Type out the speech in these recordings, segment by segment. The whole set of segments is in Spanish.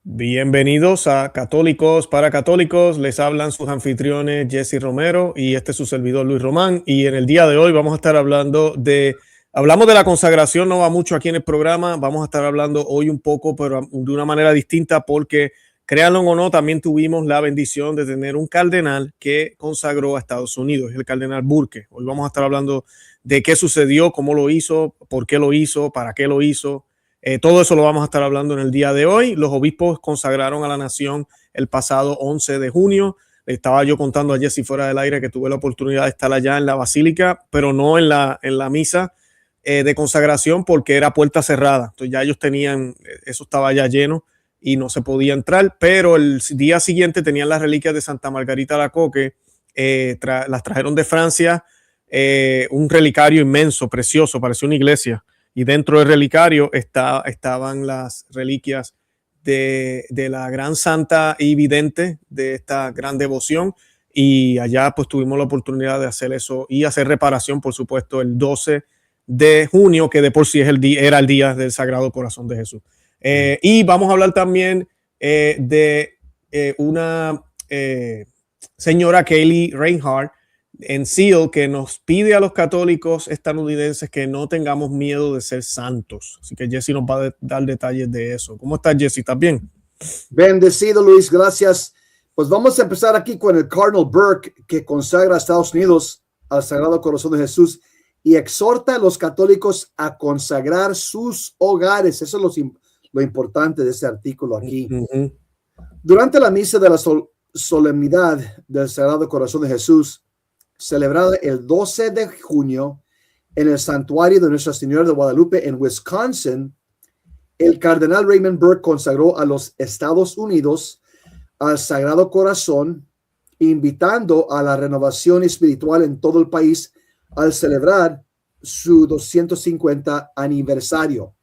Bienvenidos a Católicos para Católicos. Les hablan sus anfitriones Jesse Romero y este es su servidor Luis Román. Y en el día de hoy vamos a estar hablamos de la consagración, no va mucho aquí en el programa. Vamos a estar hablando hoy un poco, pero de una manera distinta, porque créanlo o no, también tuvimos la bendición de tener un cardenal que consagró a Estados Unidos, el cardenal Burke. Hoy vamos a estar hablando de qué sucedió, cómo lo hizo, por qué lo hizo, para qué lo hizo. Todo eso lo vamos a estar hablando en el día de hoy. Los obispos consagraron a la nación el pasado 11 de junio. Estaba yo contando a Jesse fuera del aire que tuve la oportunidad de estar allá en la basílica, pero no en la misa de consagración porque era puerta cerrada. Entonces ya ellos tenían, eso estaba ya lleno y no se podía entrar, pero el día siguiente tenían las reliquias de Santa Margarita Alacoque, las trajeron de Francia, un relicario inmenso, precioso, parecía una iglesia. Y dentro del relicario estaban las reliquias de la gran santa y vidente de esta gran devoción. Y allá pues tuvimos la oportunidad de hacer eso y hacer reparación, por supuesto, el 12 de junio, que de por sí era el día del Sagrado Corazón de Jesús. Y vamos a hablar también de una señora Kaylee Reinhardt en SEAL, que nos pide a los católicos estadounidenses que no tengamos miedo de ser santos. Así que Jesse nos va a dar detalles de eso. ¿Cómo estás, Jesse? ¿Estás bien? Bendecido, Luis, gracias. Pues vamos a empezar aquí con el Cardinal Burke, que consagra a Estados Unidos al Sagrado Corazón de Jesús y exhorta a los católicos a consagrar sus hogares. Eso es lo importante de este artículo aquí. Durante la misa de la solemnidad del Sagrado Corazón de Jesús, celebrada el 12 de junio en el santuario de Nuestra Señora de Guadalupe en Wisconsin, el cardenal Raymond Burke consagró a los Estados Unidos al Sagrado Corazón, invitando a la renovación espiritual en todo el país al celebrar su 250 aniversario.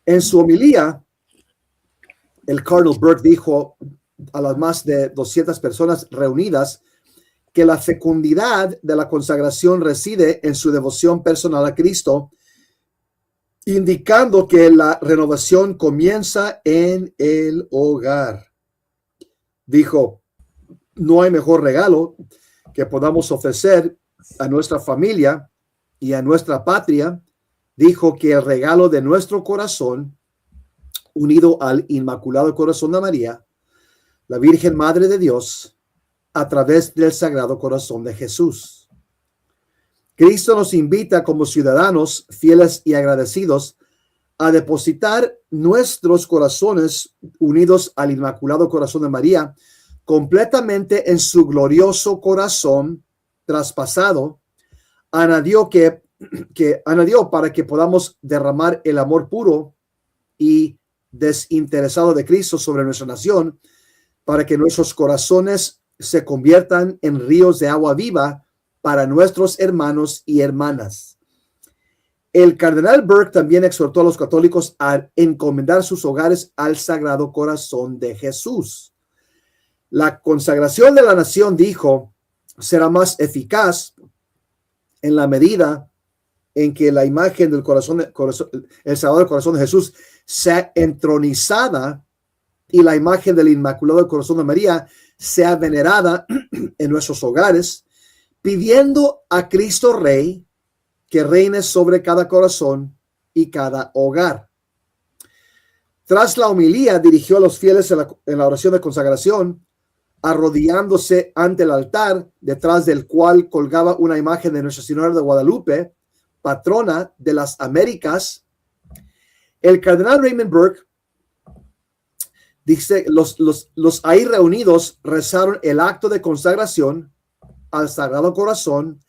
En su homilía, el cardenal Burke dijo a las más de 200 personas reunidas que la fecundidad de la consagración reside en su devoción personal a Cristo, indicando que la renovación comienza en el hogar. Dijo, no hay mejor regalo que podamos ofrecer a nuestra familia y a nuestra patria. Dijo que el regalo de nuestro corazón, unido al Inmaculado Corazón de María, la Virgen Madre de Dios, a través del Sagrado Corazón de Jesús. Cristo nos invita como ciudadanos fieles y agradecidos a depositar nuestros corazones unidos al Inmaculado Corazón de María completamente en su glorioso corazón traspasado. Añadió para que podamos derramar el amor puro y desinteresado de Cristo sobre nuestra nación, para que nuestros corazones se conviertan en ríos de agua viva para nuestros hermanos y hermanas. El cardenal Burke también exhortó a los católicos a encomendar sus hogares al Sagrado Corazón de Jesús. La consagración de la nación, dijo, será más eficaz en la medida en que la imagen del el Sagrado Corazón de Jesús sea entronizada y la imagen del Inmaculado Corazón de María sea venerada en nuestros hogares, pidiendo a Cristo Rey que reine sobre cada corazón y cada hogar. Tras la homilía, dirigió a los fieles en la oración de consagración, arrodillándose ante el altar, detrás del cual colgaba una imagen de Nuestra Señora de Guadalupe, patrona de las Américas. El cardenal Raymond Burke dice, los ahí reunidos rezaron el acto de consagración al Sagrado Corazón,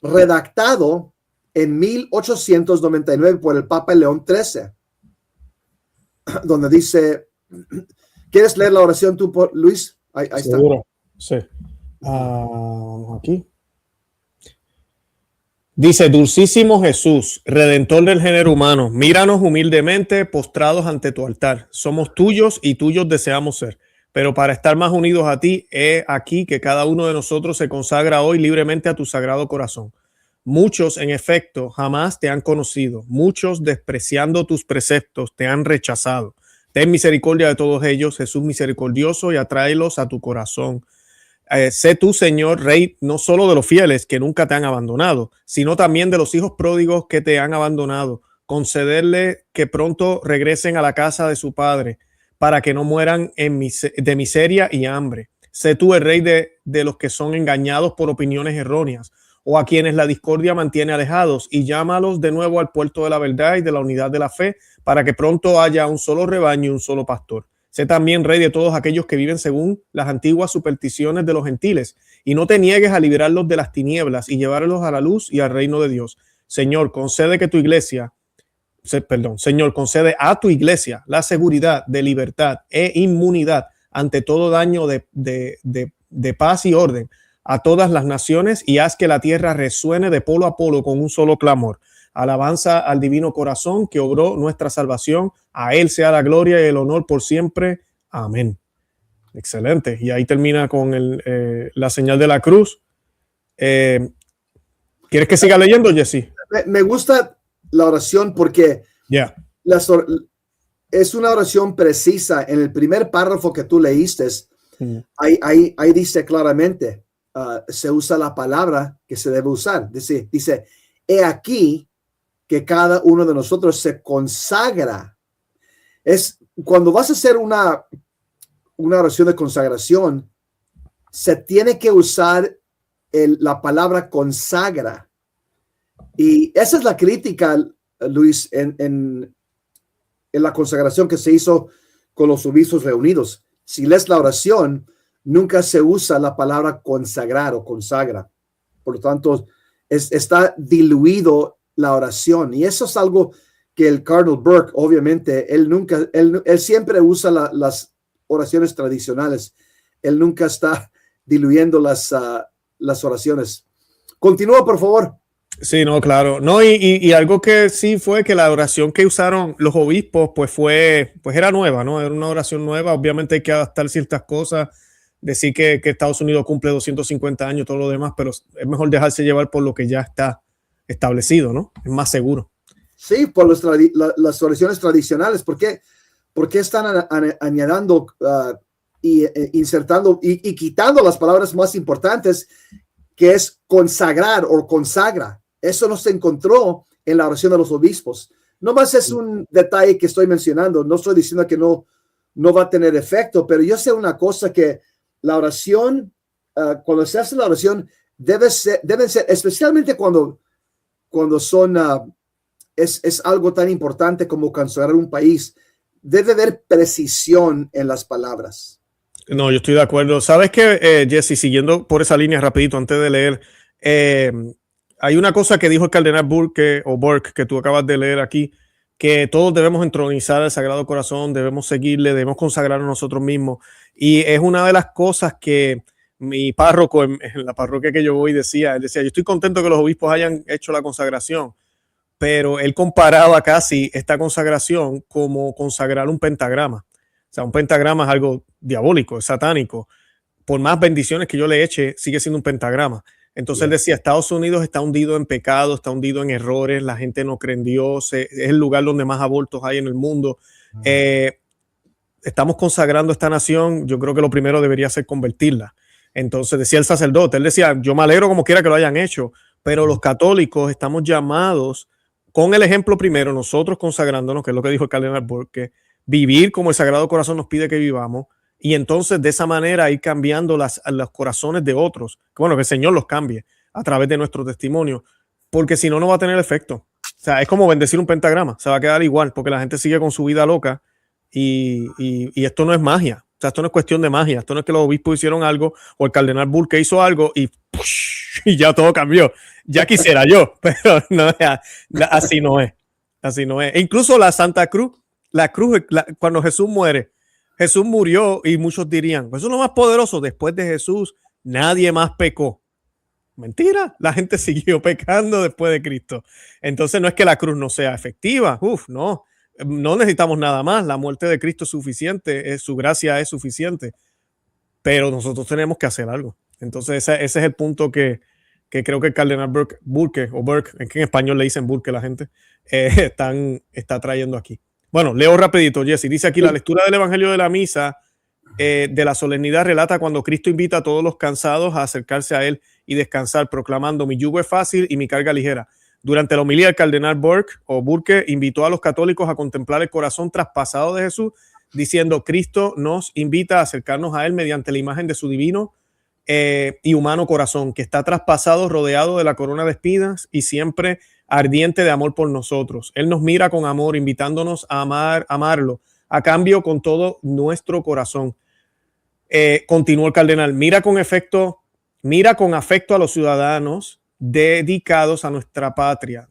redactado en 1899 por el Papa León XIII, donde dice, ¿quieres leer la oración tú, Luis? Ahí seguro, está. Sí. Vamos aquí. Dice, dulcísimo Jesús, redentor del género humano, míranos humildemente postrados ante tu altar. Somos tuyos y tuyos deseamos ser. Pero para estar más unidos a ti, he aquí que cada uno de nosotros se consagra hoy libremente a tu sagrado corazón. Muchos, en efecto, jamás te han conocido. Muchos, despreciando tus preceptos, te han rechazado. Ten misericordia de todos ellos, Jesús misericordioso, y atráelos a tu corazón. Sé tú, Señor, Rey, no solo de los fieles que nunca te han abandonado, sino también de los hijos pródigos que te han abandonado. Concederle que pronto regresen a la casa de su padre, para que no mueran de miseria y hambre. Sé tú el Rey de los que son engañados por opiniones erróneas, o a quienes la discordia mantiene alejados, y llámalos de nuevo al puerto de la verdad y de la unidad de la fe, para que pronto haya un solo rebaño y un solo pastor. Sé también, Rey, de todos aquellos que viven según las antiguas supersticiones de los gentiles, y no te niegues a liberarlos de las tinieblas y llevarlos a la luz y al reino de Dios. Señor, concede a tu iglesia la seguridad de libertad e inmunidad ante todo daño de paz y orden a todas las naciones, y haz que la tierra resuene de polo a polo con un solo clamor. Alabanza al divino corazón que obró nuestra salvación. A él sea la gloria y el honor por siempre. Amén. Excelente. Y ahí termina con la señal de la cruz. ¿Quieres que siga leyendo, Jesse? Me gusta la oración porque es una oración precisa. En el primer párrafo que tú leíste, ahí dice claramente, se usa la palabra que se debe usar. Dice, he aquí que cada uno de nosotros se consagra. Es cuando vas a hacer una oración de consagración, se tiene que usar la palabra consagra. Y esa es la crítica, Luis, en la consagración que se hizo con los obispos reunidos. Si lees la oración, nunca se usa la palabra consagrar o consagra. Por lo tanto, está diluido la oración, y eso es algo que el Cardinal Burke, obviamente, él siempre usa las oraciones tradicionales. Él nunca está diluyendo las oraciones. Continúa, por favor. Sí, no, claro. No, y algo que sí fue que la oración que usaron los obispos, pues era nueva, ¿no? Era una oración nueva. Obviamente hay que adaptar ciertas cosas, decir que Estados Unidos cumple 250 años, todo lo demás, pero es mejor dejarse llevar por lo que ya está establecido, ¿no? Es más seguro. Sí, por las oraciones tradicionales. ¿Por qué están añadiendo insertando y quitando las palabras más importantes, que es consagrar o consagra? Eso no se encontró en la oración de los obispos. Nomás es un detalle que estoy mencionando. No estoy diciendo que no va a tener efecto, pero yo sé una cosa, que la oración, cuando se hace la oración, deben ser, especialmente cuando son, es algo tan importante como consagrar un país, debe haber precisión en las palabras. No, yo estoy de acuerdo. ¿Sabes qué, Jesse? Siguiendo por esa línea rapidito antes de leer, hay una cosa que dijo el cardenal Burke, que tú acabas de leer aquí, que todos debemos entronizar al Sagrado Corazón, debemos seguirle, debemos consagrarnos nosotros mismos. Y es una de las cosas que mi párroco en la parroquia que yo voy decía, yo estoy contento que los obispos hayan hecho la consagración, pero él comparaba casi esta consagración como consagrar un pentagrama. O sea, un pentagrama es algo diabólico, es satánico. Por más bendiciones que yo le eche, sigue siendo un pentagrama. Entonces él decía, Estados Unidos está hundido en pecado, está hundido en errores, la gente no cree en Dios, es el lugar donde más abortos hay en el mundo. Estamos consagrando esta nación, yo creo que lo primero debería ser convertirla. Entonces decía el sacerdote, él decía, yo me alegro como quiera que lo hayan hecho, pero los católicos estamos llamados, con el ejemplo primero, nosotros consagrándonos, que es lo que dijo el cardenal Burke, vivir como el Sagrado Corazón nos pide que vivamos, y entonces de esa manera ir cambiando los corazones de otros. Bueno, que el Señor los cambie a través de nuestro testimonio, porque si no, no va a tener efecto. O sea, es como bendecir un pentagrama, se va a quedar igual, porque la gente sigue con su vida loca, y esto no es magia. O sea, esto no es cuestión de magia, esto no es que los obispos hicieron algo o el cardenal Burke hizo algo y ya todo cambió. Ya quisiera yo, pero no, así no es. Así no es. E incluso la Santa Cruz, cuando Jesús muere, Jesús murió y muchos dirían, pues eso es lo más poderoso. Después de Jesús, nadie más pecó. Mentira, la gente siguió pecando después de Cristo. Entonces no es que la cruz no sea efectiva. No necesitamos nada más. La muerte de Cristo es suficiente, su gracia es suficiente. Pero nosotros tenemos que hacer algo. Entonces ese es el punto que creo que el cardenal Burke, es que en español le dicen Burke la gente, está trayendo aquí. Bueno, leo rapidito, Jesse. Dice aquí, Sí. la lectura del Evangelio de la Misa de la solemnidad relata cuando Cristo invita a todos los cansados a acercarse a Él y descansar, proclamando: mi yugo es fácil y mi carga ligera. Durante la homilía, el cardenal Burke invitó a los católicos a contemplar el corazón traspasado de Jesús, diciendo: Cristo nos invita a acercarnos a Él mediante la imagen de su divino y humano corazón, que está traspasado, rodeado de la corona de espinas y siempre ardiente de amor por nosotros. Él nos mira con amor, invitándonos a amarlo, a cambio con todo nuestro corazón. Continuó el cardenal: mira con afecto a los ciudadanos dedicados a nuestra patria,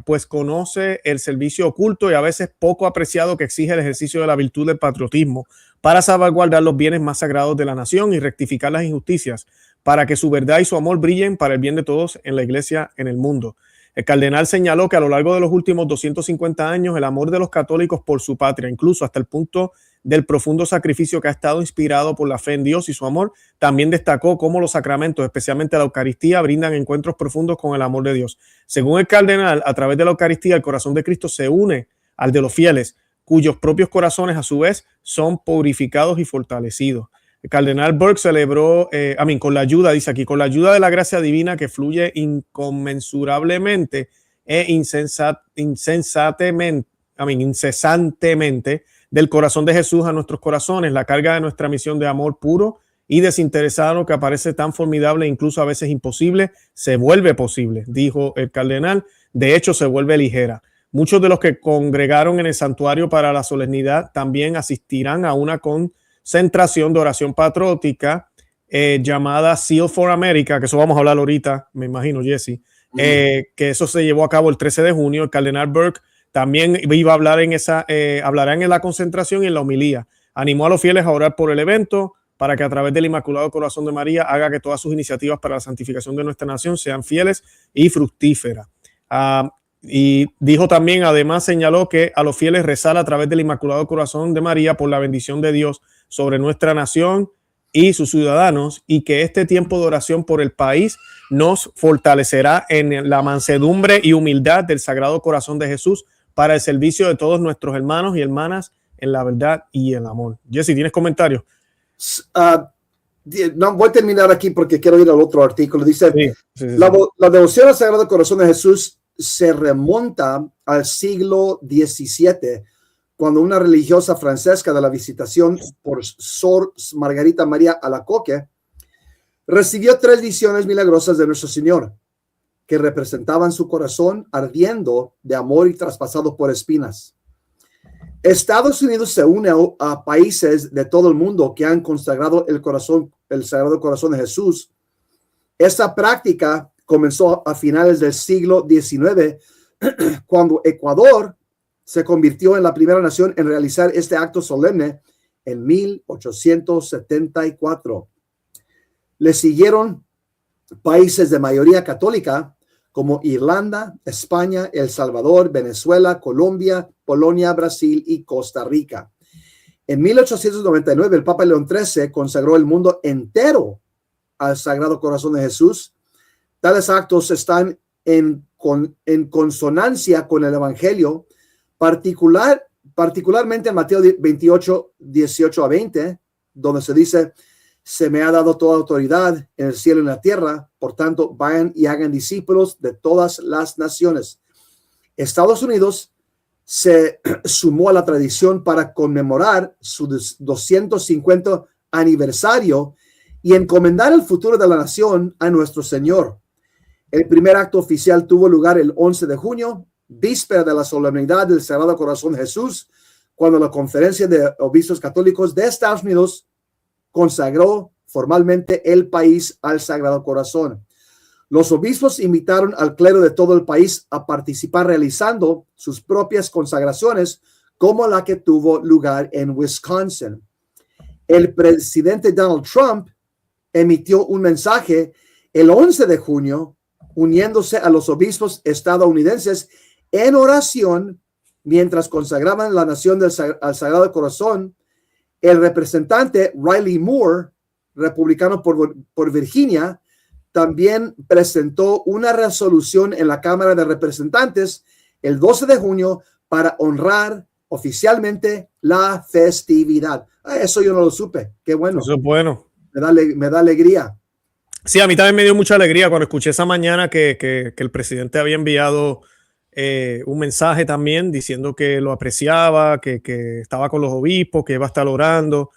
pues conoce el servicio oculto y a veces poco apreciado que exige el ejercicio de la virtud del patriotismo para salvaguardar los bienes más sagrados de la nación y rectificar las injusticias, para que su verdad y su amor brillen para el bien de todos en la iglesia, en el mundo. El cardenal señaló que a lo largo de los últimos 250 años el amor de los católicos por su patria, incluso hasta el punto del profundo sacrificio que ha estado inspirado por la fe en Dios y su amor, también destacó cómo los sacramentos, especialmente la Eucaristía, brindan encuentros profundos con el amor de Dios. Según el cardenal, a través de la Eucaristía, el corazón de Cristo se une al de los fieles, cuyos propios corazones a su vez son purificados y fortalecidos. El cardenal Burke celebró, con la ayuda, dice aquí, con la ayuda de la gracia divina que fluye inconmensurablemente e incesantemente del corazón de Jesús a nuestros corazones, la carga de nuestra misión de amor puro y desinteresado, que aparece tan formidable e incluso a veces imposible, se vuelve posible, dijo el cardenal. De hecho, se vuelve ligera. Muchos de los que congregaron en el santuario para la solemnidad también asistirán a una concentración de oración patriótica llamada Seal for America, que eso vamos a hablar ahorita, me imagino, Jesse, que eso se llevó a cabo el 13 de junio. El cardenal Burke también iba a hablar hablarán en la concentración y en la homilía. Animó a los fieles a orar por el evento para que a través del Inmaculado Corazón de María haga que todas sus iniciativas para la santificación de nuestra nación sean fieles y fructíferas. Y dijo también, además señaló que a los fieles rezar a través del Inmaculado Corazón de María por la bendición de Dios sobre nuestra nación y sus ciudadanos, y que este tiempo de oración por el país nos fortalecerá en la mansedumbre y humildad del Sagrado Corazón de Jesús para el servicio de todos nuestros hermanos y hermanas en la verdad y el amor. Jesse, ¿tienes comentarios? No, voy a terminar aquí porque quiero ir al otro artículo. Dice, sí. La devoción al Sagrado Corazón de Jesús se remonta al siglo XVII, cuando una religiosa francesa de la Visitación por Sor Margarita María Alacoque recibió 3 visiones milagrosas de nuestro Señor, que representaban su corazón ardiendo de amor y traspasado por espinas. Estados Unidos se une a países de todo el mundo que han consagrado el Sagrado Corazón de Jesús. Esta práctica comenzó a finales del siglo XIX, cuando Ecuador se convirtió en la primera nación en realizar este acto solemne en 1874. Le siguieron países de mayoría católica como Irlanda, España, El Salvador, Venezuela, Colombia, Polonia, Brasil y Costa Rica. En 1899, el Papa León XIII consagró el mundo entero al Sagrado Corazón de Jesús. Tales actos están en consonancia con el Evangelio, particularmente en Mateo 28, 18 a 20, donde se dice: se me ha dado toda autoridad en el cielo y en la tierra, por tanto, vayan y hagan discípulos de todas las naciones. Estados Unidos se sumó a la tradición para conmemorar su 250 aniversario y encomendar el futuro de la nación a nuestro Señor. El primer acto oficial tuvo lugar el 11 de junio, víspera de la solemnidad del Sagrado Corazón de Jesús, cuando la Conferencia de Obispos Católicos de Estados Unidos consagró formalmente el país al Sagrado Corazón. Los obispos invitaron al clero de todo el país a participar realizando sus propias consagraciones, como la que tuvo lugar en Wisconsin. El presidente Donald Trump emitió un mensaje el 11 de junio uniéndose a los obispos estadounidenses en oración mientras consagraban la nación al Sagrado Corazón. El representante Riley Moore, republicano por Virginia, también presentó una resolución en la Cámara de Representantes el 12 de junio para honrar oficialmente la festividad. Eso yo no lo supe. Qué bueno. Eso es bueno. Me da alegría. Sí, a mí también me dio mucha alegría cuando escuché esa mañana que el presidente había enviado un mensaje también diciendo que lo apreciaba, que estaba con los obispos, que iba a estar orando.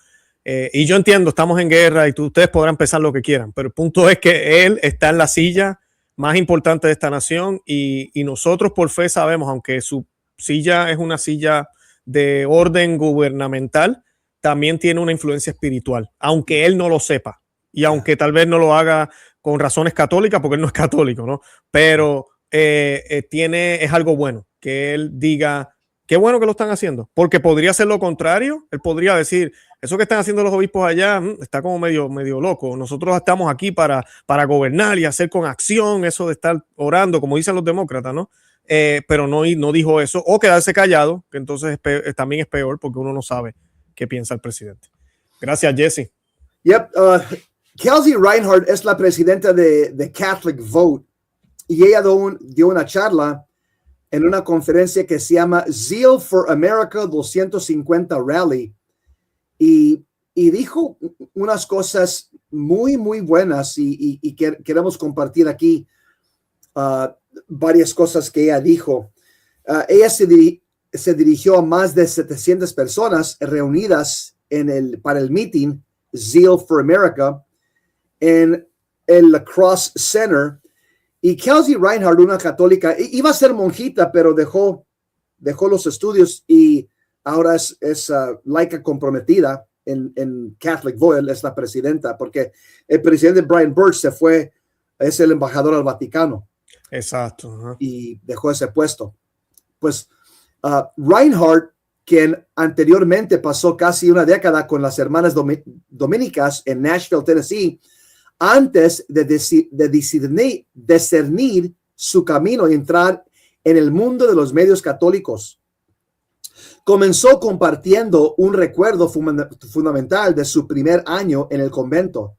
Y yo entiendo, estamos en guerra y ustedes podrán pensar lo que quieran, pero el punto es que él está en la silla más importante de esta nación y nosotros por fe sabemos, aunque su silla es una silla de orden gubernamental, también tiene una influencia espiritual, aunque él no lo sepa y aunque tal vez no lo haga con razones católicas, porque él no es católico, ¿no? Pero es algo bueno que él diga, qué bueno que lo están haciendo, porque podría ser lo contrario. Él podría decir, eso que están haciendo los obispos allá está como medio loco. Nosotros estamos aquí para gobernar y hacer con acción eso de estar orando, como dicen los demócratas, ¿no? Pero no dijo eso, o quedarse callado, que entonces también es peor porque uno no sabe qué piensa el presidente. Gracias, Jesse. Yep. Kelsey Reinhardt es la presidenta de Catholic Vote y ella dio una charla en una conferencia que se llama Zeal for America 250 Rally y dijo unas cosas muy, muy buenas y queremos compartir aquí varias cosas que ella dijo. Ella se dirigió a más de 700 personas reunidas para el meeting Zeal for America en el La Crosse Center. Y Kelsey Reinhardt, una católica, iba a ser monjita, pero dejó los estudios y ahora es laica comprometida en Catholic Vote, es la presidenta, porque el presidente Brian Birch es el embajador al Vaticano. Exacto. Uh-huh. Y dejó ese puesto. Pues Reinhardt, quien anteriormente pasó casi una década con las hermanas dominicas en Nashville, Tennessee, antes de discernir su camino y entrar en el mundo de los medios católicos. Comenzó compartiendo un recuerdo fundamental de su primer año en el convento.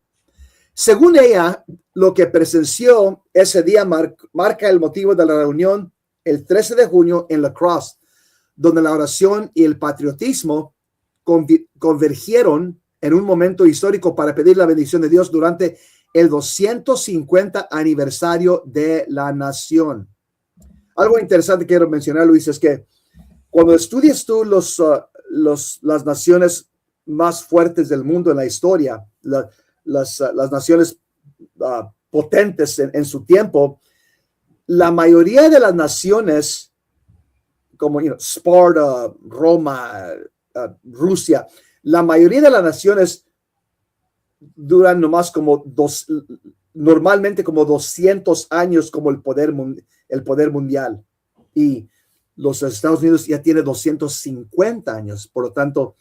Según ella, lo que presenció ese día marca el motivo de la reunión el 13 de junio en La Crosse, donde la oración y el patriotismo convergieron en un momento histórico para pedir la bendición de Dios durante el 250 aniversario de la nación. Algo interesante que quiero mencionar, Luis, es que cuando estudias tú las naciones más fuertes del mundo en la historia, las naciones potentes en su tiempo, la mayoría de las naciones, como Esparta, Roma, Rusia, la mayoría de las naciones duran nomás normalmente como 200 años como el poder mundial. Y los Estados Unidos ya tiene 250 años. Por lo tanto,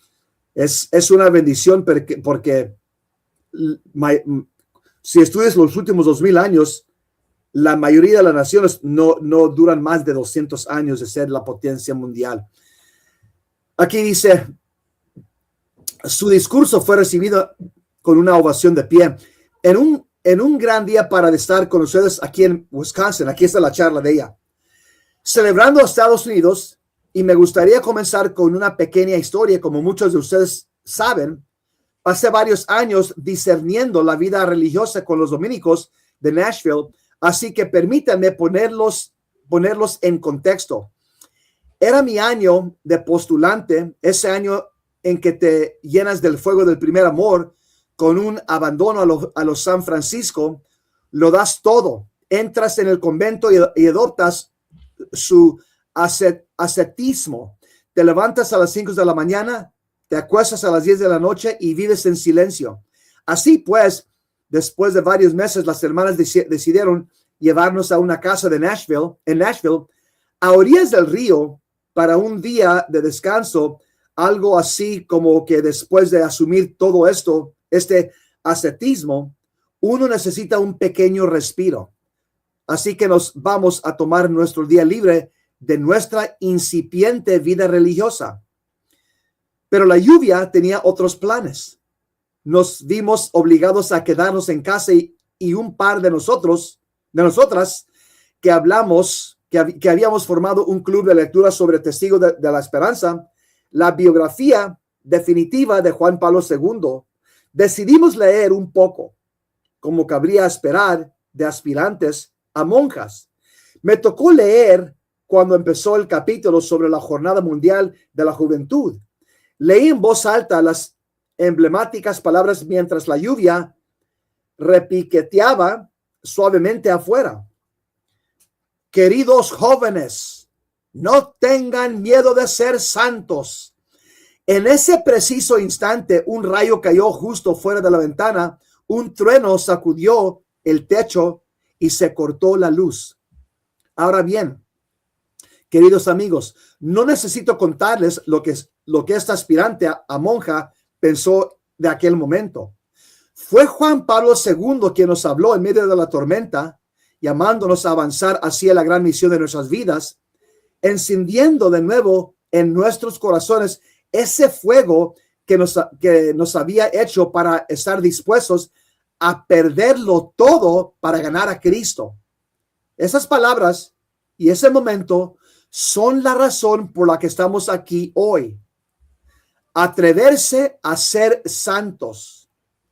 es una bendición porque si estudias los últimos 2000 años, la mayoría de las naciones no duran más de 200 años de ser la potencia mundial. Aquí dice, su discurso fue recibido con una ovación de pie. En un gran día para estar con ustedes aquí en Wisconsin. Aquí está la charla de ella. Celebrando a Estados Unidos, y me gustaría comenzar con una pequeña historia. Como muchos de ustedes saben, pasé varios años discerniendo la vida religiosa con los dominicos de Nashville, así que permítanme ponerlos en contexto. Era mi año de postulante, ese año en que te llenas del fuego del primer amor, con un abandono a los San Francisco, lo das todo, entras en el convento y adoptas su ascetismo. Te levantas a las 5 de la mañana, te acuestas a las 10 de la noche y vives en silencio. Así pues, después de varios meses, las hermanas decidieron llevarnos a una casa en Nashville, a orillas del río, para un día de descanso, algo así como que después de asumir todo esto, este ascetismo, uno necesita un pequeño respiro. Así que nos vamos a tomar nuestro día libre de nuestra incipiente vida religiosa. Pero la lluvia tenía otros planes. Nos vimos obligados a quedarnos en casa y un par de nosotras, que habíamos formado un club de lectura sobre Testigos de la Esperanza, la biografía definitiva de Juan Pablo II, decidimos leer un poco, como cabría esperar de aspirantes a monjas. Me tocó leer cuando empezó el capítulo sobre la Jornada Mundial de la Juventud. Leí en voz alta las emblemáticas palabras mientras la lluvia repiqueteaba suavemente afuera. Queridos jóvenes, no tengan miedo de ser santos. En ese preciso instante, un rayo cayó justo fuera de la ventana, un trueno sacudió el techo y se cortó la luz. Ahora bien, queridos amigos, no necesito contarles lo que esta aspirante a monja pensó de aquel momento. Fue Juan Pablo II quien nos habló en medio de la tormenta, llamándonos a avanzar hacia la gran misión de nuestras vidas, encendiendo de nuevo en nuestros corazones ese fuego que nos había hecho para estar dispuestos a perderlo todo para ganar a Cristo. Esas palabras y ese momento son la razón por la que estamos aquí hoy. Atreverse a ser santos.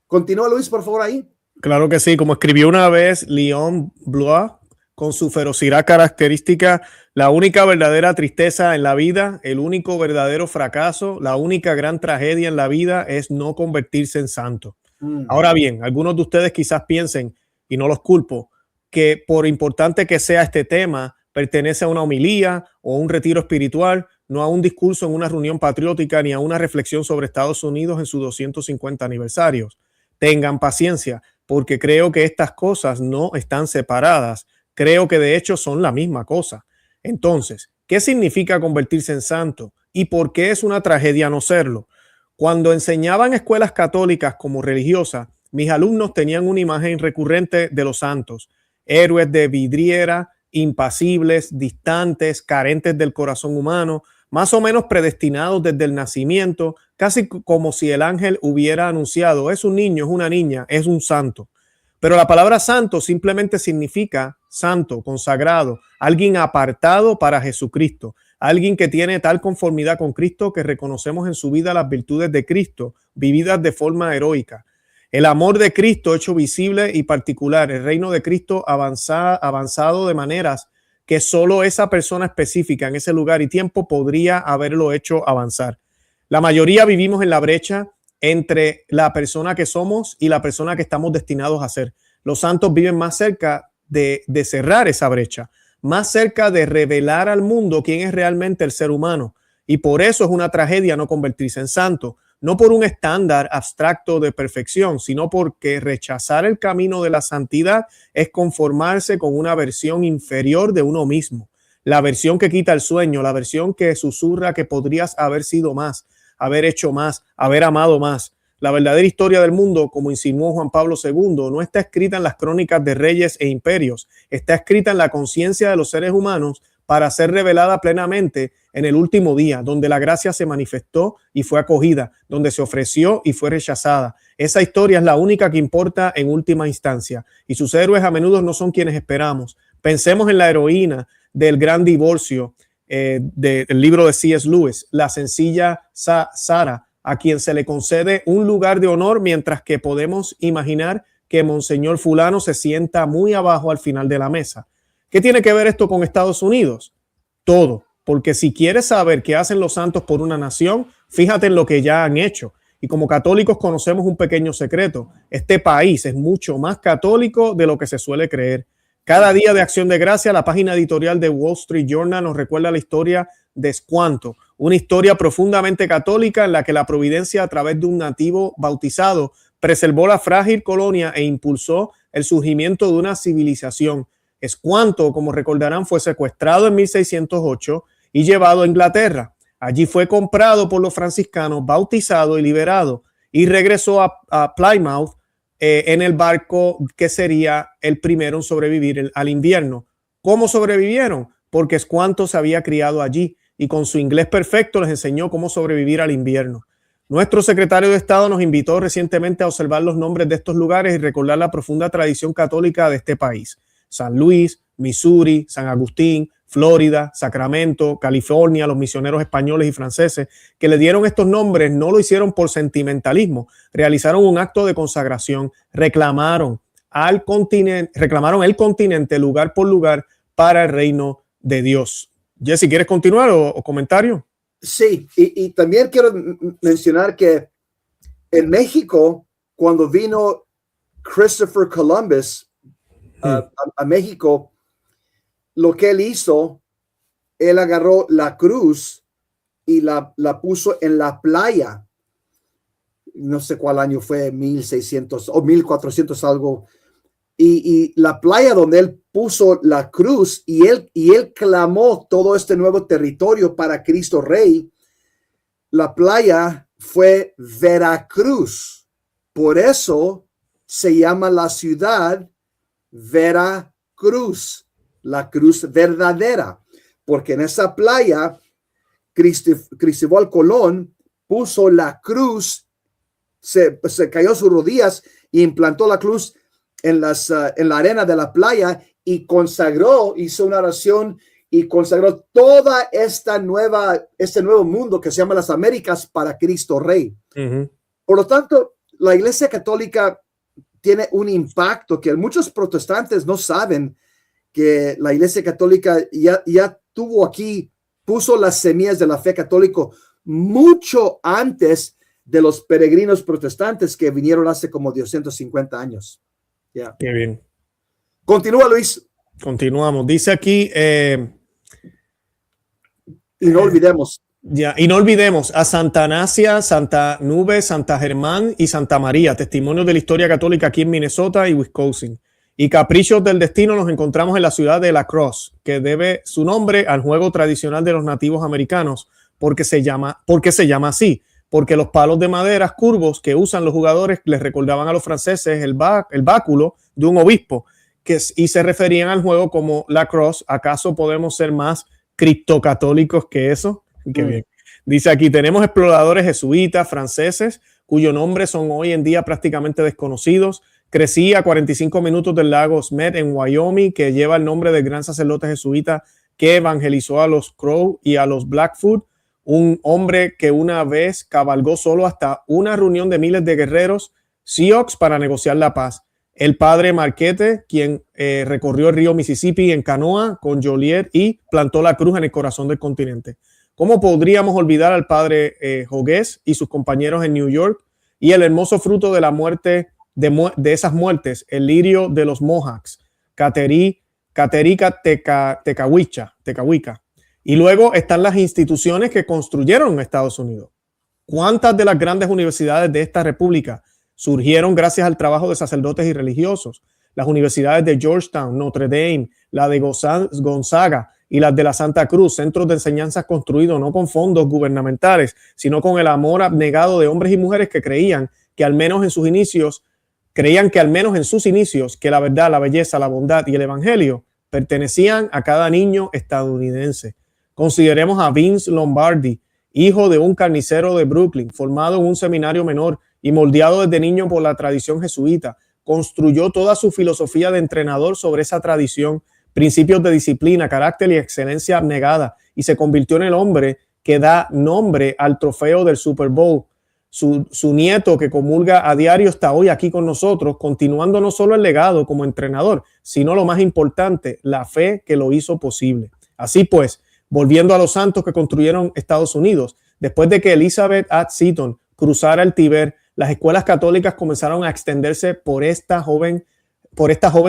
Continúa, Luis, por favor, ahí. Claro que sí, como escribió una vez Léon Blois, con su ferocidad característica, la única verdadera tristeza en la vida, el único verdadero fracaso, la única gran tragedia en la vida es no convertirse en santo. Ahora bien, algunos de ustedes quizás piensen, y no los culpo, que por importante que sea este tema, pertenece a una homilía o un retiro espiritual, no a un discurso en una reunión patriótica ni a una reflexión sobre Estados Unidos en sus 250 aniversarios. Tengan paciencia, porque creo que estas cosas no están separadas. Creo que de hecho son la misma cosa. Entonces, ¿qué significa convertirse en santo? ¿Y por qué es una tragedia no serlo? Cuando enseñaba en escuelas católicas como religiosas, mis alumnos tenían una imagen recurrente de los santos, héroes de vidriera, impasibles, distantes, carentes del corazón humano, más o menos predestinados desde el nacimiento, casi como si el ángel hubiera anunciado, es un niño, es una niña, es un santo. Pero la palabra santo simplemente significa santo, consagrado, alguien apartado para Jesucristo, alguien que tiene tal conformidad con Cristo que reconocemos en su vida las virtudes de Cristo, vividas de forma heroica. El amor de Cristo hecho visible y particular, el reino de Cristo avanzado de maneras que solo esa persona específica en ese lugar y tiempo podría haberlo hecho avanzar. La mayoría vivimos en la brecha entre la persona que somos y la persona que estamos destinados a ser. Los santos viven más cerca de cerrar esa brecha, más cerca de revelar al mundo quién es realmente el ser humano. Y por eso es una tragedia no convertirse en santo, no por un estándar abstracto de perfección, sino porque rechazar el camino de la santidad es conformarse con una versión inferior de uno mismo, la versión que quita el sueño, la versión que susurra que podrías haber sido más, haber hecho más, haber amado más. La verdadera historia del mundo, como insinuó Juan Pablo II, no está escrita en las crónicas de reyes e imperios, está escrita en la conciencia de los seres humanos para ser revelada plenamente en el último día, donde la gracia se manifestó y fue acogida, donde se ofreció y fue rechazada. Esa historia es la única que importa en última instancia, y sus héroes a menudo no son quienes esperamos. Pensemos en la heroína del Gran Divorcio, del libro de C.S. Lewis, la sencilla Sara, a quien se le concede un lugar de honor, mientras que podemos imaginar que Monseñor fulano se sienta muy abajo al final de la mesa. ¿Qué tiene que ver esto con Estados Unidos? Todo, porque si quieres saber qué hacen los santos por una nación, fíjate en lo que ya han hecho. Y como católicos conocemos un pequeño secreto. Este país es mucho más católico de lo que se suele creer. Cada día de Acción de Gracia, la página editorial de Wall Street Journal nos recuerda la historia de Squanto, una historia profundamente católica en la que la providencia a través de un nativo bautizado preservó la frágil colonia e impulsó el surgimiento de una civilización. Squanto, como recordarán, fue secuestrado en 1608 y llevado a Inglaterra. Allí fue comprado por los franciscanos, bautizado y liberado, y regresó a Plymouth en el barco que sería el primero en sobrevivir al invierno. ¿Cómo sobrevivieron? Porque Squanto se había criado allí y con su inglés perfecto les enseñó cómo sobrevivir al invierno. Nuestro secretario de Estado nos invitó recientemente a observar los nombres de estos lugares y recordar la profunda tradición católica de este país. San Luis, Missouri, San Agustín, Florida, Sacramento, California, los misioneros españoles y franceses que le dieron estos nombres no lo hicieron por sentimentalismo, realizaron un acto de consagración, reclamaron el continente lugar por lugar para el reino de Dios. Jesse, ¿quieres continuar o comentario? Sí, y también quiero mencionar que en México, cuando vino Christopher Columbus a México, lo que él hizo, él agarró la cruz y la puso en la playa. No sé cuál año fue, 1600 o 1400 algo. Y la playa donde él puso la cruz y él clamó todo este nuevo territorio para Cristo Rey, la playa fue Veracruz. Por eso se llama la ciudad Veracruz, la cruz verdadera, porque en esa playa Cristóbal Colón puso la cruz, se cayó a sus rodillas y implantó la cruz en la arena de la playa y consagró, hizo una oración y consagró toda este nuevo mundo que se llama las Américas para Cristo Rey. Por lo tanto, la Iglesia Católica tiene un impacto que muchos protestantes no saben, que la Iglesia Católica ya tuvo aquí, puso las semillas de la fe católica mucho antes de los peregrinos protestantes que vinieron hace como 250 años. Yeah. Qué bien. Continúa, Luis. Continuamos. Dice aquí, y no olvidemos. Y no olvidemos a Santa Anasia, Santa Nube, Santa Germán y Santa María, testimonios de la historia católica aquí en Minnesota y Wisconsin. Y caprichos del destino nos encontramos en la ciudad de La Crosse, que debe su nombre al juego tradicional de los nativos americanos, porque se llama así, porque los palos de madera curvos que usan los jugadores les recordaban a los franceses el báculo de un obispo, y se referían al juego como La Crosse. ¿Acaso podemos ser más criptocatólicos que eso? Qué bien. Dice aquí, tenemos exploradores jesuitas franceses cuyos nombres son hoy en día prácticamente desconocidos. Crecí a 45 minutos del lago Smet en Wyoming, que lleva el nombre del gran sacerdote jesuita que evangelizó a los Crow y a los Blackfoot, un hombre que una vez cabalgó solo hasta una reunión de miles de guerreros Sioux para negociar la paz. El padre Marquette, quien recorrió el río Mississippi en canoa con Joliet y plantó la cruz en el corazón del continente. ¿Cómo podríamos olvidar al padre Jogues y sus compañeros en New York y el hermoso fruto de la muerte de esas muertes, el lirio de los Mohawks, Caterica Tecahuica? Y luego están las instituciones que construyeron en Estados Unidos. ¿Cuántas de las grandes universidades de esta república surgieron gracias al trabajo de sacerdotes y religiosos? Las universidades de Georgetown, Notre Dame, la de Gonzaga y las de la Santa Cruz, centros de enseñanza construidos no con fondos gubernamentales, sino con el amor abnegado de hombres y mujeres que creían que al menos en sus inicios, que la verdad, la belleza, la bondad y el evangelio pertenecían a cada niño estadounidense. Consideremos a Vince Lombardi, hijo de un carnicero de Brooklyn, formado en un seminario menor y moldeado desde niño por la tradición jesuita. Construyó toda su filosofía de entrenador sobre esa tradición, principios de disciplina, carácter y excelencia abnegada, y se convirtió en el hombre que da nombre al trofeo del Super Bowl. Su nieto, que comulga a diario, está hoy aquí con nosotros, continuando no solo el legado como entrenador, sino lo más importante, la fe que lo hizo posible. Así pues, volviendo a los santos que construyeron Estados Unidos, después de que Elizabeth Add Seton cruzara el Tíber, las escuelas católicas comenzaron a extenderse por esta joven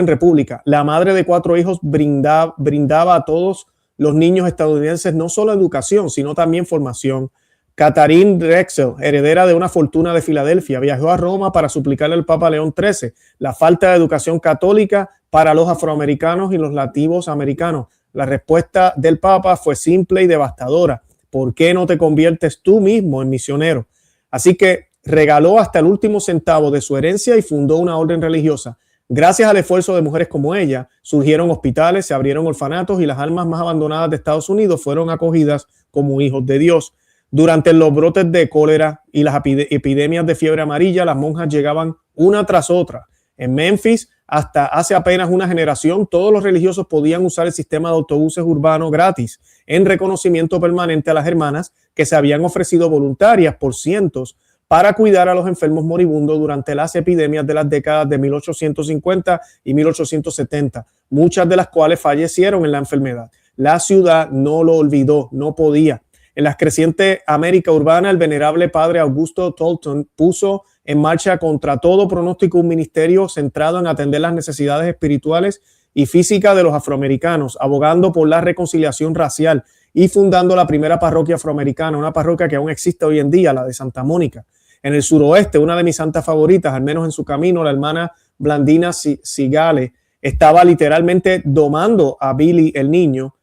república. La madre de 4 hijos brindaba a todos los niños estadounidenses no solo educación, sino también formación. Catherine Drexel, heredera de una fortuna de Filadelfia, viajó a Roma para suplicarle al Papa León XIII la falta de educación católica para los afroamericanos y los nativos americanos. La respuesta del Papa fue simple y devastadora: ¿por qué no te conviertes tú mismo en misionero? Así que regaló hasta el último centavo de su herencia y fundó una orden religiosa. Gracias al esfuerzo de mujeres como ella, surgieron hospitales, se abrieron orfanatos y las almas más abandonadas de Estados Unidos fueron acogidas como hijos de Dios. Durante los brotes de cólera y las epidemias de fiebre amarilla, las monjas llegaban una tras otra. En Memphis hasta hace apenas una generación, todos los religiosos podían usar el sistema de autobuses urbanos gratis en reconocimiento permanente a las hermanas que se habían ofrecido voluntarias por cientos para cuidar a los enfermos moribundos durante las epidemias de las décadas de 1850 y 1870, muchas de las cuales fallecieron en la enfermedad. La ciudad no lo olvidó, no podía. En la creciente América urbana, el venerable padre Augusto Tolton puso en marcha contra todo pronóstico un ministerio centrado en atender las necesidades espirituales y físicas de los afroamericanos, abogando por la reconciliación racial y fundando la primera parroquia afroamericana, una parroquia que aún existe hoy en día, la de Santa Mónica. En el suroeste, una de mis santas favoritas, al menos en su camino, la hermana Blandina Sigale, estaba literalmente domando a Billy el niño.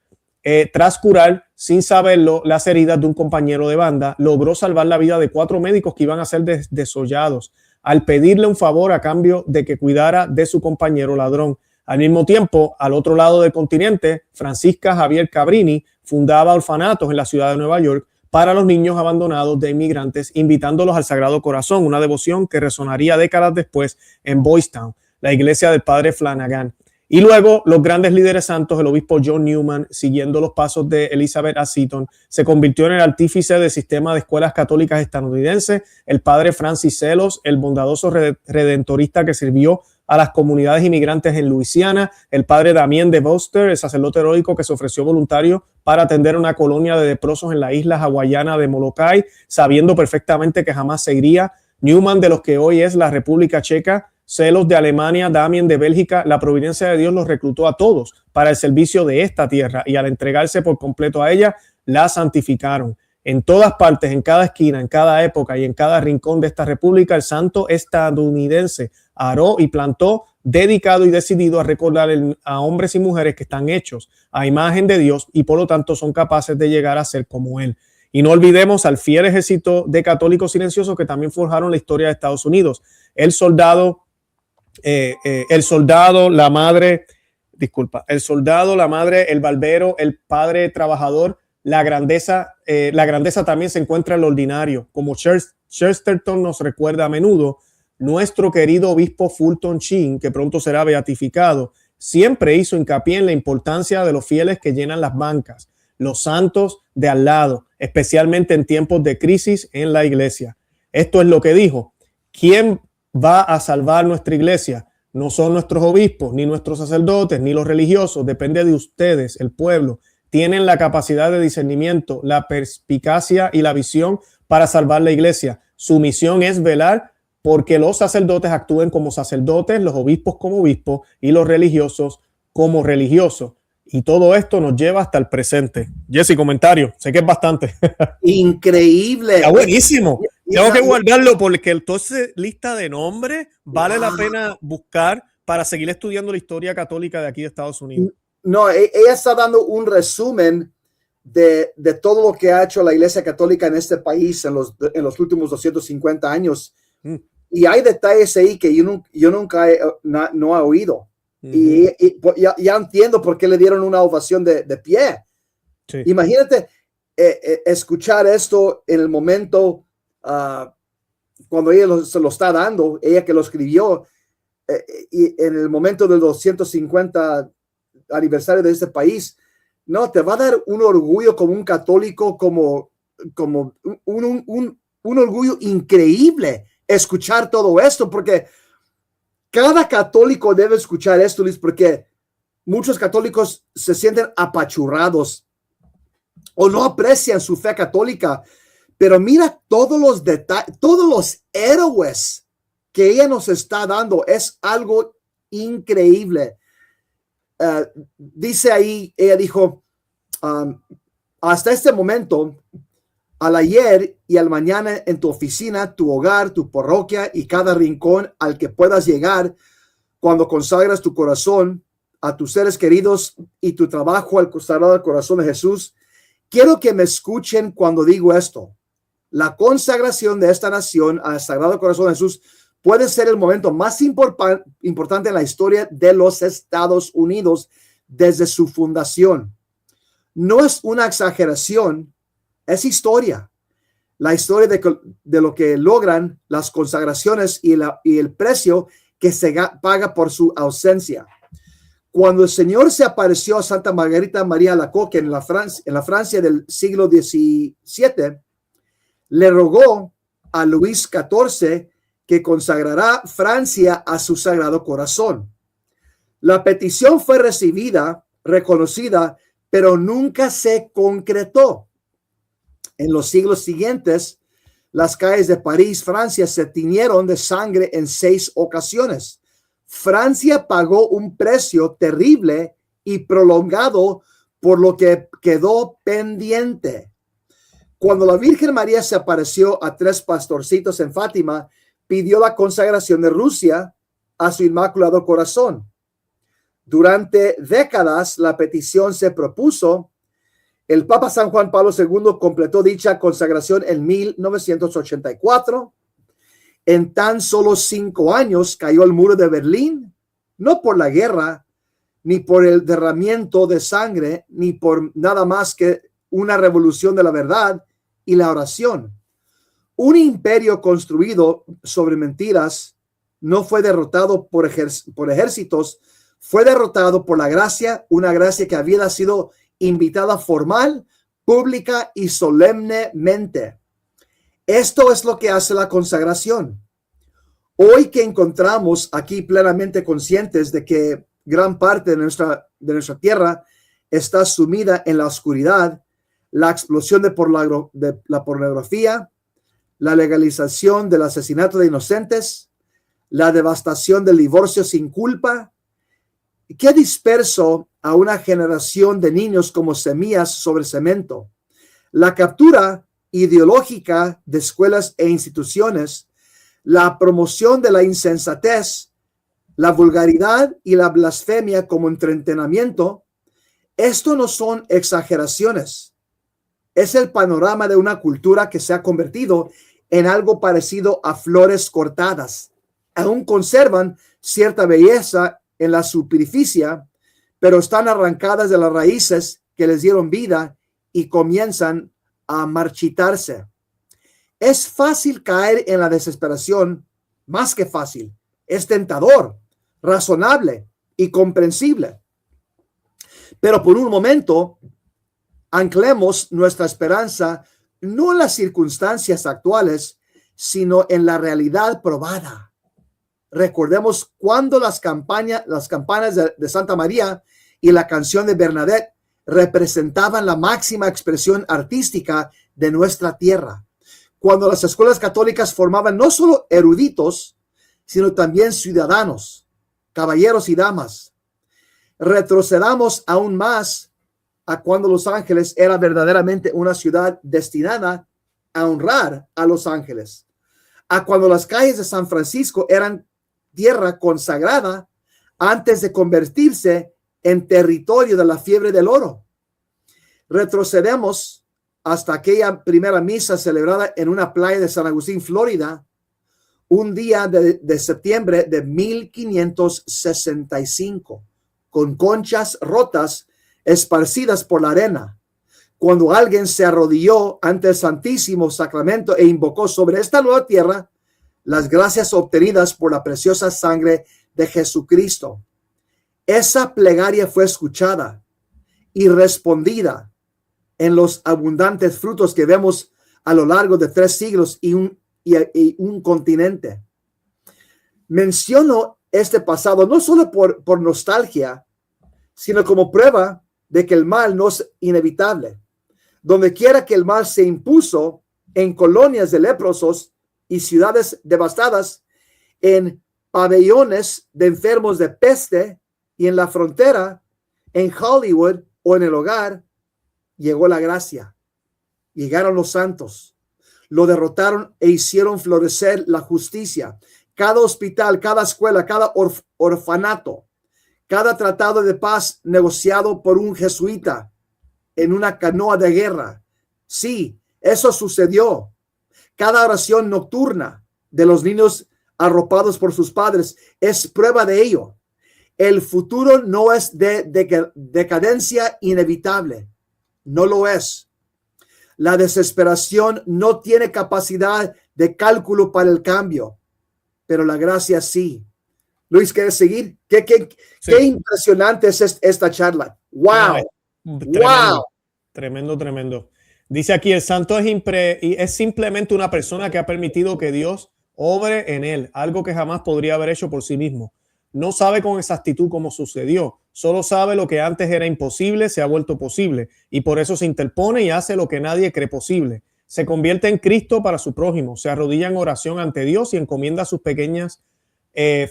Tras curar, sin saberlo, las heridas de un compañero de banda, logró salvar la vida de 4 médicos que iban a ser desollados al pedirle un favor a cambio de que cuidara de su compañero ladrón. Al mismo tiempo, al otro lado del continente, Francisca Javier Cabrini fundaba orfanatos en la ciudad de Nueva York para los niños abandonados de inmigrantes, invitándolos al Sagrado Corazón, una devoción que resonaría décadas después en Boys Town, la iglesia del padre Flanagan. Y luego los grandes líderes santos, el obispo John Newman, siguiendo los pasos de Elizabeth A. Seton, se convirtió en el artífice del sistema de escuelas católicas estadounidense, el padre Francis Sellos, el bondadoso redentorista que sirvió a las comunidades inmigrantes en Luisiana, el padre Damien de Buster, el sacerdote heroico que se ofreció voluntario para atender una colonia de leprosos en la isla hawaiana de Molokai, sabiendo perfectamente que jamás se iría. Newman, de los que hoy es la República Checa, Sellos de Alemania, Damien de Bélgica. La providencia de Dios los reclutó a todos para el servicio de esta tierra y al entregarse por completo a ella, la santificaron. En todas partes, en cada esquina, en cada época y en cada rincón de esta república, el santo estadounidense aró y plantó, dedicado y decidido a recordar a hombres y mujeres que están hechos a imagen de Dios y por lo tanto son capaces de llegar a ser como Él. Y no olvidemos al fiel ejército de católicos silenciosos que también forjaron la historia de Estados Unidos. El soldado, la madre, el barbero, el padre trabajador. La grandeza también se encuentra en lo ordinario. Como Chesterton nos recuerda a menudo, nuestro querido obispo Fulton Sheen, que pronto será beatificado, siempre hizo hincapié en la importancia de los fieles que llenan las bancas, los santos de al lado, especialmente en tiempos de crisis en la iglesia. Esto es lo que dijo: ¿quién va a salvar nuestra iglesia? No son nuestros obispos, ni nuestros sacerdotes, ni los religiosos. Depende de ustedes, el pueblo. Tienen la capacidad de discernimiento, la perspicacia y la visión para salvar la iglesia. Su misión es velar porque los sacerdotes actúen como sacerdotes, los obispos como obispos y los religiosos como religiosos. Y todo esto nos lleva hasta el presente. Jesse, comentario. Sé que es bastante. Increíble. Está buenísimo. Tengo que guardarlo porque entonces lista de nombres vale la pena buscar para seguir estudiando la historia católica de aquí de Estados Unidos. No, ella está dando un resumen de todo lo que ha hecho la Iglesia Católica en este país en los últimos 250 años. Y hay detalles ahí que yo nunca no he oído. Y ya entiendo por qué le dieron una ovación de pie. Sí. Imagínate escuchar esto en el momento cuando ella se lo está dando, ella que lo escribió, y en el momento del 250 aniversario de este país. No, te va a dar un orgullo como un católico, como un orgullo increíble escuchar todo esto, porque cada católico debe escuchar esto, Luis, porque muchos católicos se sienten apachurrados o no aprecian su fe católica, pero mira todos los detalles, todos los héroes que ella nos está dando. Es algo increíble. Dice ahí, ella dijo, hasta este momento, al ayer y al mañana, en tu oficina, tu hogar, tu parroquia y cada rincón al que puedas llegar, cuando consagras tu corazón a tus seres queridos y tu trabajo al Sagrado Corazón de Jesús, quiero que me escuchen cuando digo esto. La consagración de esta nación al Sagrado Corazón de Jesús puede ser el momento más importante en la historia de los Estados Unidos desde su fundación. No es una exageración, es historia. La historia de lo que logran las consagraciones y el precio que se paga por su ausencia. Cuando el Señor se apareció a Santa Margarita María Alacoque en la Francia del siglo XVII, le rogó a Luis XIV que consagrará Francia a su Sagrado Corazón. La petición fue recibida, reconocida, pero nunca se concretó. En los siglos siguientes, las calles de París, Francia, se tiñeron de sangre en 6 ocasiones. Francia pagó un precio terrible y prolongado por lo que quedó pendiente. Cuando la Virgen María se apareció a 3 pastorcitos en Fátima, pidió la consagración de Rusia a su Inmaculado Corazón. Durante décadas, la petición se propuso. El Papa San Juan Pablo II completó dicha consagración en 1984. En tan solo 5 años cayó el muro de Berlín, no por la guerra, ni por el derramamiento de sangre, ni por nada más que una revolución de la verdad y la oración. Un imperio construido sobre mentiras no fue derrotado por ejércitos, fue derrotado por la gracia, una gracia que había sido invitada formal, pública y solemnemente. Esto es lo que hace la consagración. Hoy que encontramos aquí plenamente conscientes de que gran parte de nuestra tierra está sumida en la oscuridad, la explosión de la pornografía, la legalización del asesinato de inocentes, la devastación del divorcio sin culpa, que ha disperso a una generación de niños como semillas sobre cemento. La captura ideológica de escuelas e instituciones, la promoción de la insensatez, la vulgaridad y la blasfemia como entretenimiento, esto no son exageraciones. Es el panorama de una cultura que se ha convertido en algo parecido a flores cortadas. Aún conservan cierta belleza en la superficie, pero están arrancadas de las raíces que les dieron vida y comienzan a marchitarse. Es fácil caer en la desesperación, más que fácil, es tentador, razonable y comprensible. Pero por un momento, anclemos nuestra esperanza no en las circunstancias actuales, sino en la realidad probada. Recordemos cuando las campanas de Santa María y la canción de Bernadette representaban la máxima expresión artística de nuestra tierra. Cuando las escuelas católicas formaban no solo eruditos, sino también ciudadanos, caballeros y damas. Retrocedamos aún más a cuando Los Ángeles era verdaderamente una ciudad destinada a honrar a los ángeles, a cuando las calles de San Francisco eran tierra consagrada antes de convertirse en territorio de la fiebre del oro. Retrocedemos hasta aquella primera misa celebrada en una playa de San Agustín, Florida, un día de septiembre de 1565, con conchas rotas esparcidas por la arena, cuando alguien se arrodilló ante el Santísimo Sacramento e invocó sobre esta nueva tierra las gracias obtenidas por la preciosa sangre de Jesucristo. Esa plegaria fue escuchada y respondida en los abundantes frutos que vemos a lo largo de 3 siglos y un continente. Menciono este pasado no solo por nostalgia, sino como prueba de que el mal no es inevitable. Donde quiera que el mal se impuso, en colonias de leprosos y ciudades devastadas, en pabellones de enfermos de peste y en la frontera, en Hollywood o en el hogar, llegó la gracia. Llegaron los santos, lo derrotaron e hicieron florecer la justicia. Cada hospital, cada escuela, cada orfanato, cada tratado de paz negociado por un jesuita en una canoa de guerra. Sí, eso sucedió. Cada oración nocturna de los niños arropados por sus padres es prueba de ello. El futuro no es de decadencia inevitable. No lo es. La desesperación no tiene capacidad de cálculo para el cambio, pero la gracia sí. Luis, ¿quieres seguir? Sí. Qué impresionante es esta charla. ¡Wow! Tremendo, tremendo, tremendo. Dice aquí, el santo es simplemente una persona que ha permitido que Dios obre en él, algo que jamás podría haber hecho por sí mismo. No sabe con exactitud cómo sucedió, solo sabe lo que antes era imposible, se ha vuelto posible, y por eso se interpone y hace lo que nadie cree posible. Se convierte en Cristo para su prójimo, se arrodilla en oración ante Dios y encomienda sus pequeñas,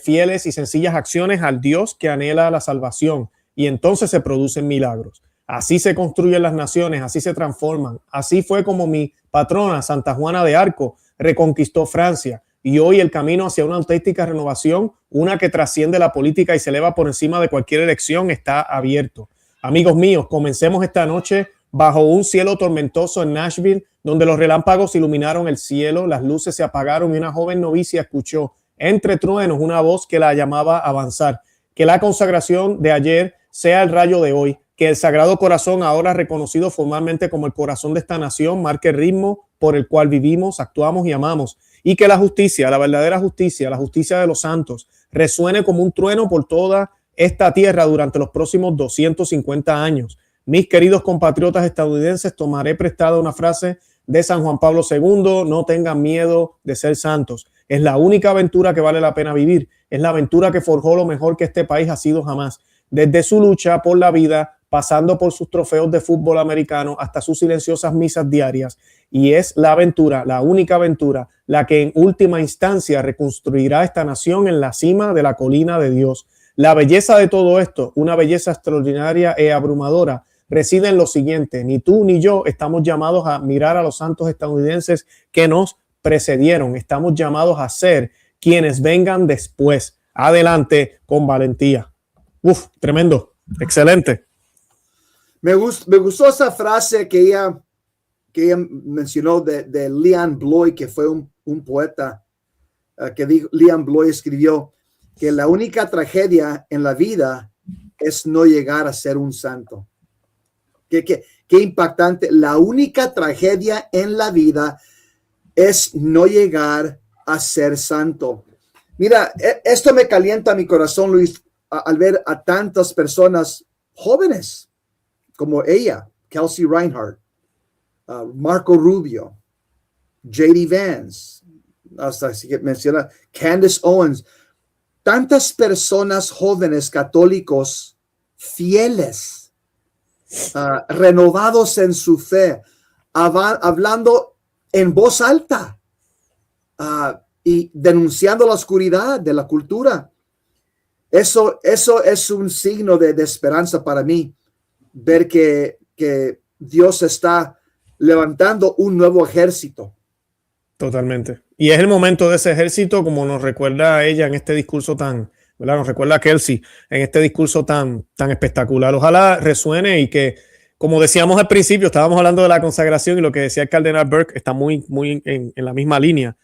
fieles y sencillas acciones al Dios que anhela la salvación, y entonces se producen milagros. Así se construyen las naciones, así se transforman. Así fue como mi patrona, Santa Juana de Arco, reconquistó Francia. Y hoy el camino hacia una auténtica renovación, una que trasciende la política y se eleva por encima de cualquier elección, está abierto. Amigos míos, comencemos esta noche bajo un cielo tormentoso en Nashville, donde los relámpagos iluminaron el cielo, las luces se apagaron y una joven novicia escuchó entre truenos una voz que la llamaba a avanzar. Que la consagración de ayer sea el rayo de hoy. Que el Sagrado Corazón, ahora reconocido formalmente como el corazón de esta nación, marque el ritmo por el cual vivimos, actuamos y amamos. Y que la justicia, la verdadera justicia, la justicia de los santos, resuene como un trueno por toda esta tierra durante los próximos 250 años. Mis queridos compatriotas estadounidenses, tomaré prestada una frase de San Juan Pablo II: no tengan miedo de ser santos. Es la única aventura que vale la pena vivir. Es la aventura que forjó lo mejor que este país ha sido jamás. Desde su lucha por la vida, pasando por sus trofeos de fútbol americano hasta sus silenciosas misas diarias. Y es la aventura, la única aventura, la que en última instancia reconstruirá esta nación en la cima de la colina de Dios. La belleza de todo esto, una belleza extraordinaria e abrumadora, reside en lo siguiente: ni tú ni yo estamos llamados a mirar a los santos estadounidenses que nos precedieron, estamos llamados a ser quienes vengan después. Adelante con valentía. Uf, tremendo, excelente. Me gustó esa frase que ella mencionó de Leon Bloy, que fue un poeta, que dijo, Leon Bloy escribió que la única tragedia en la vida es no llegar a ser un santo. Qué impactante. La única tragedia en la vida es no llegar a ser santo. Mira, esto me calienta mi corazón, Luis, al ver a tantas personas jóvenes como ella, Kelsey Reinhardt, Marco Rubio, J.D. Vance, hasta que menciona Candace Owens, tantas personas jóvenes católicos fieles, renovados en su fe, hablando en voz alta y denunciando la oscuridad de la cultura. Eso es un signo de esperanza para mí, ver que Dios está levantando un nuevo ejército. Totalmente. Y es el momento de ese ejército, como nos recuerda a ella en este discurso tan, ¿verdad? Nos recuerda a Kelsey en este discurso tan espectacular. Ojalá resuene y que, como decíamos al principio, estábamos hablando de la consagración y lo que decía el cardenal Burke está muy en la misma línea.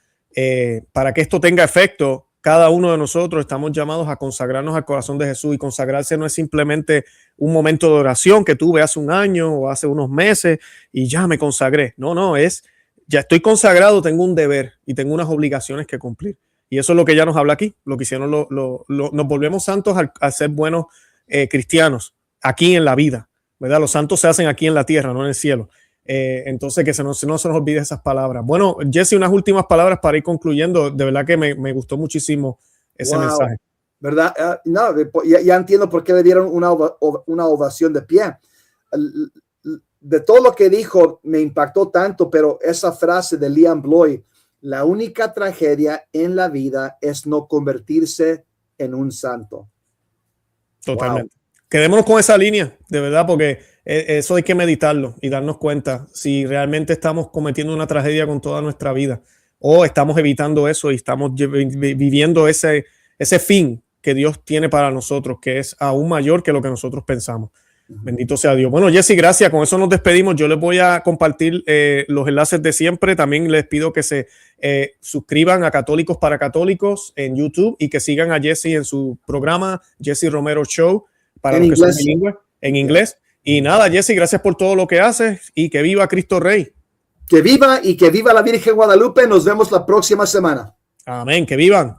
Para que esto tenga efecto, cada uno de nosotros estamos llamados a consagrarnos al corazón de Jesús, y consagrarse no es simplemente un momento de oración que tuve hace un año o hace unos meses y ya me consagré. No, ya estoy consagrado, tengo un deber y tengo unas obligaciones que cumplir. Y eso es lo que ella nos habla aquí, lo que hicieron, nos volvemos santos al ser buenos cristianos aquí en la vida, ¿verdad? Los santos se hacen aquí en la tierra, no en el cielo. Entonces que no se nos olvide esas palabras. Bueno, Jesse, unas últimas palabras para ir concluyendo. De verdad que me gustó muchísimo ese mensaje. ¿Verdad? No, ya entiendo por qué le dieron una ovación de pie. De todo lo que dijo me impactó tanto, pero esa frase de Leon Bloy: la única tragedia en la vida es no convertirse en un santo. Totalmente. Wow. Quedémonos con esa línea, de verdad, porque eso hay que meditarlo y darnos cuenta si realmente estamos cometiendo una tragedia con toda nuestra vida o estamos evitando eso y estamos viviendo ese fin que Dios tiene para nosotros, que es aún mayor que lo que nosotros pensamos. Bendito sea Dios. Bueno, Jesse, gracias. Con eso nos despedimos. Yo les voy a compartir los enlaces de siempre. También les pido que se suscriban a Católicos para Católicos en YouTube y que sigan a Jesse en su programa Jesse Romero Show para los que son bilingües en inglés. Y nada, Jesse, gracias por todo lo que haces y que viva Cristo Rey. Que viva y que viva la Virgen Guadalupe. Nos vemos la próxima semana. Amén. Que vivan.